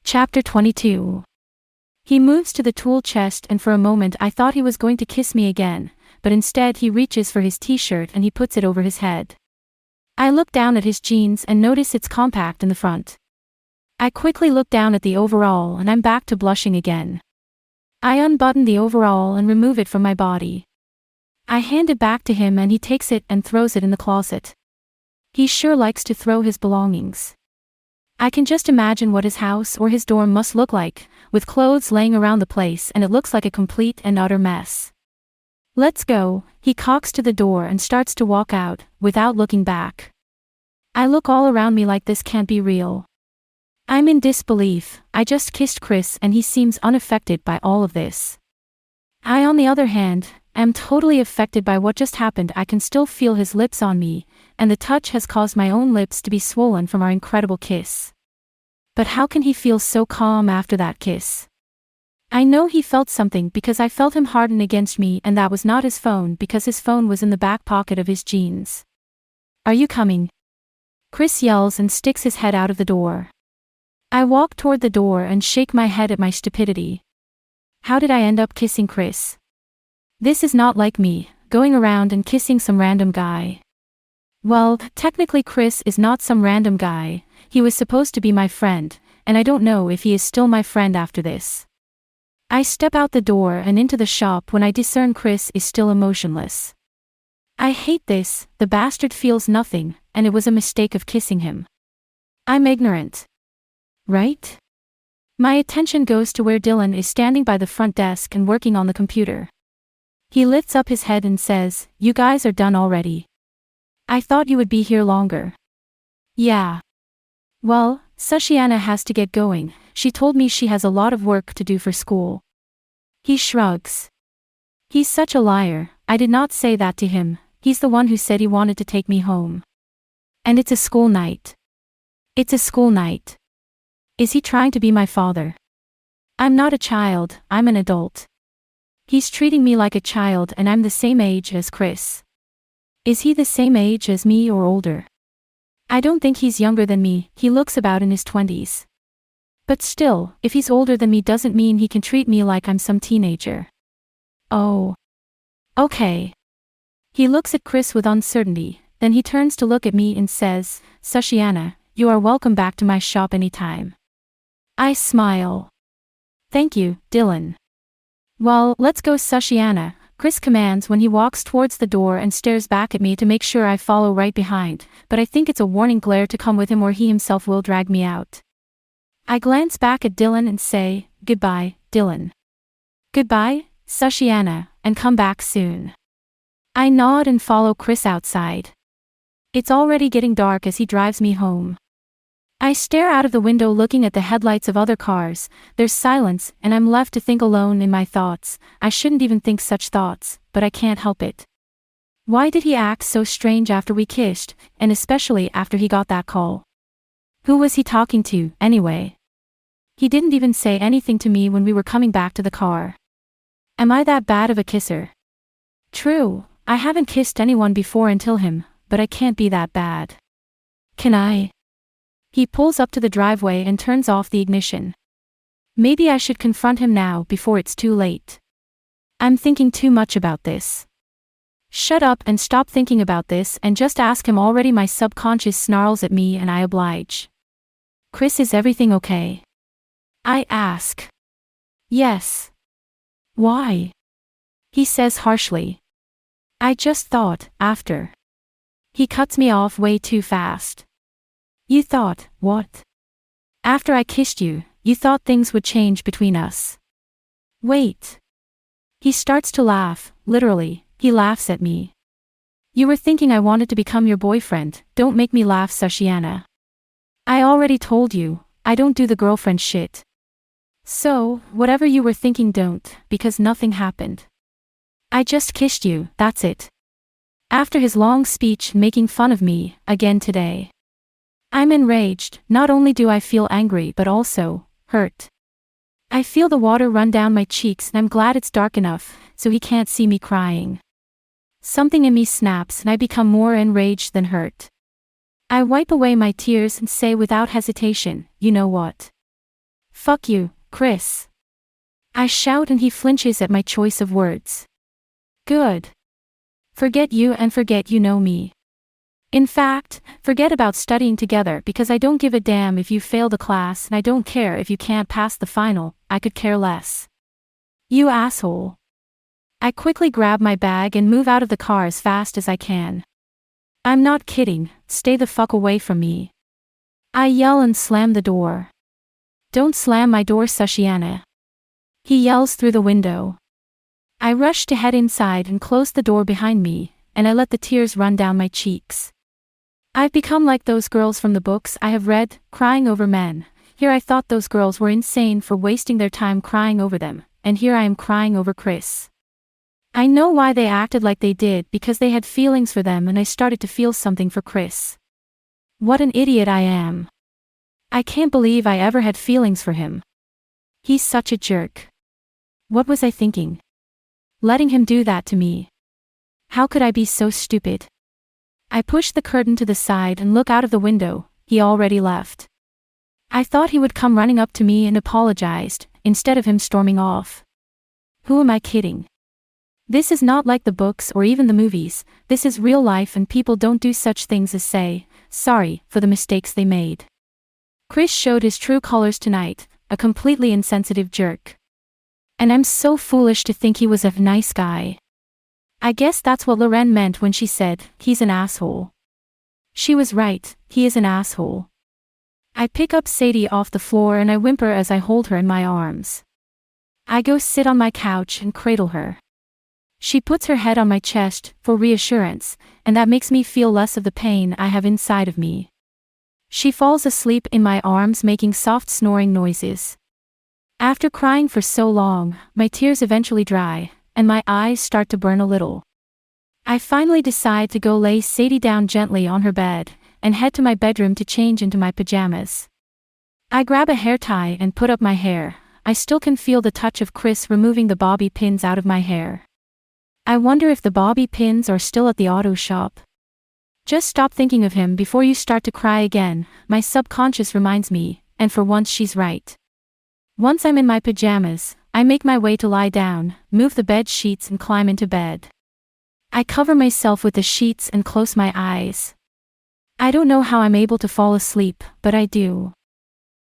Chapter 22. He moves to the tool chest and for a moment I thought he was going to kiss me again, but instead he reaches for his t-shirt and he puts it over his head. I look down at his jeans and notice it's compact in the front. I quickly look down at the overall and I'm back to blushing again. I unbutton the overall and remove it from my body. I hand it back to him and he takes it and throws it in the closet. He sure likes to throw his belongings. I can just imagine what his house or his dorm must look like, with clothes laying around the place and it looks like a complete and utter mess. Let's go, he cocks to the door and starts to walk out, without looking back. I look all around me like this can't be real. I'm in disbelief. I just kissed Chris and he seems unaffected by all of this. I, on the other hand, am totally affected by what just happened. I can still feel his lips on me, and the touch has caused my own lips to be swollen from our incredible kiss. But how can he feel so calm after that kiss? I know he felt something because I felt him harden against me, and that was not his phone because his phone was in the back pocket of his jeans. "Are you coming?" Chris yells and sticks his head out of the door. I walk toward the door and shake my head at my stupidity. How did I end up kissing Chris? This is not like me, going around and kissing some random guy. Well, technically Chris is not some random guy, he was supposed to be my friend, and I don't know if he is still my friend after this. I step out the door and into the shop when I discern Chris is still emotionless. I hate this, the bastard feels nothing, and it was a mistake of kissing him. I'm ignorant. Right? My attention goes to where Dylan is standing by the front desk and working on the computer. He lifts up his head and says, "You guys are done already? I thought you would be here longer." "Yeah. Well, Sushiana has to get going, she told me she has a lot of work to do for school." He shrugs. He's such a liar, I did not say that to him, he's the one who said he wanted to take me home. And it's a school night. It's a school night. Is he trying to be my father? I'm not a child, I'm an adult. He's treating me like a child and I'm the same age as Chris. Is he the same age as me or older? I don't think he's younger than me, he looks about in his 20s. But still, if he's older than me doesn't mean he can treat me like I'm some teenager. Oh. Okay. He looks at Chris with uncertainty, then he turns to look at me and says, "Sushiana, you are welcome back to my shop anytime." I smile. "Thank you, Dylan." "Well, let's go, Sushiana," Chris commands when he walks towards the door and stares back at me to make sure I follow right behind, but I think it's a warning glare to come with him or he himself will drag me out. I glance back at Dylan and say, "Goodbye, Dylan." "Goodbye, Sushiana, and come back soon." I nod and follow Chris outside. It's already getting dark as he drives me home. I stare out of the window looking at the headlights of other cars, there's silence and I'm left to think alone in my thoughts. I shouldn't even think such thoughts, but I can't help it. Why did he act so strange after we kissed, and especially after he got that call? Who was he talking to, anyway? He didn't even say anything to me when we were coming back to the car. Am I that bad of a kisser? True, I haven't kissed anyone before until him, but I can't be that bad. Can I? He pulls up to the driveway and turns off the ignition. Maybe I should confront him now before it's too late. I'm thinking too much about this. Shut up and stop thinking about this and just ask him already. My subconscious snarls at me and I oblige. "Chris, is everything okay?" I ask. "Yes." "Why?" He says harshly. "I just thought, after." He cuts me off way too fast. "You thought, what?" "After I kissed you, you thought things would change between us." "Wait." He starts to laugh, literally, he laughs at me. "You were thinking I wanted to become your boyfriend, don't make me laugh, Sushiana. I already told you, I don't do the girlfriend shit. So, whatever you were thinking don't, because nothing happened. I just kissed you, that's it." After his long speech making fun of me, again today. I'm enraged, not only do I feel angry but also, hurt. I feel the water run down my cheeks and I'm glad it's dark enough, so he can't see me crying. Something in me snaps and I become more enraged than hurt. I wipe away my tears and say without hesitation, "You know what? Fuck you, Chris. I shout and he flinches at my choice of words. Good. Forget you and forget you know me. In fact, forget about studying together because I don't give a damn if you fail the class and I don't care if you can't pass the final, I could care less. You asshole. I quickly grab my bag and move out of the car as fast as I can. I'm not kidding, stay the fuck away from me. I yell and slam the door. Don't slam my door, Sushiana. He yells through the window. I rush to head inside and close the door behind me, and I let the tears run down my cheeks. I've become like those girls from the books I have read, crying over men. Here I thought those girls were insane for wasting their time crying over them, and here I am crying over Chris. I know why they acted like they did because they had feelings for them and I started to feel something for Chris. What an idiot I am. I can't believe I ever had feelings for him. He's such a jerk. What was I thinking? Letting him do that to me. How could I be so stupid? I push the curtain to the side and look out of the window, he already left. I thought he would come running up to me and apologized, instead of him storming off. Who am I kidding? This is not like the books or even the movies, this is real life and people don't do such things as say, sorry, for the mistakes they made. Chris showed his true colors tonight, a completely insensitive jerk. And I'm so foolish to think he was a nice guy. I guess that's what Loren meant when she said, he's an asshole. She was right, he is an asshole. I pick up Sadie off the floor and I whimper as I hold her in my arms. I go sit on my couch and cradle her. She puts her head on my chest, for reassurance, and that makes me feel less of the pain I have inside of me. She falls asleep in my arms making soft snoring noises. After crying for so long, my tears eventually dry, and my eyes start to burn a little. I finally decide to go lay Sadie down gently on her bed, and head to my bedroom to change into my pajamas. I grab a hair tie and put up my hair. I still can feel the touch of Chris removing the bobby pins out of my hair. I wonder if the bobby pins are still at the auto shop. Just stop thinking of him before you start to cry again, my subconscious reminds me, and for once she's right. Once I'm in my pajamas, I make my way to lie down, move the bed sheets and climb into bed. I cover myself with the sheets and close my eyes. I don't know how I'm able to fall asleep, but I do.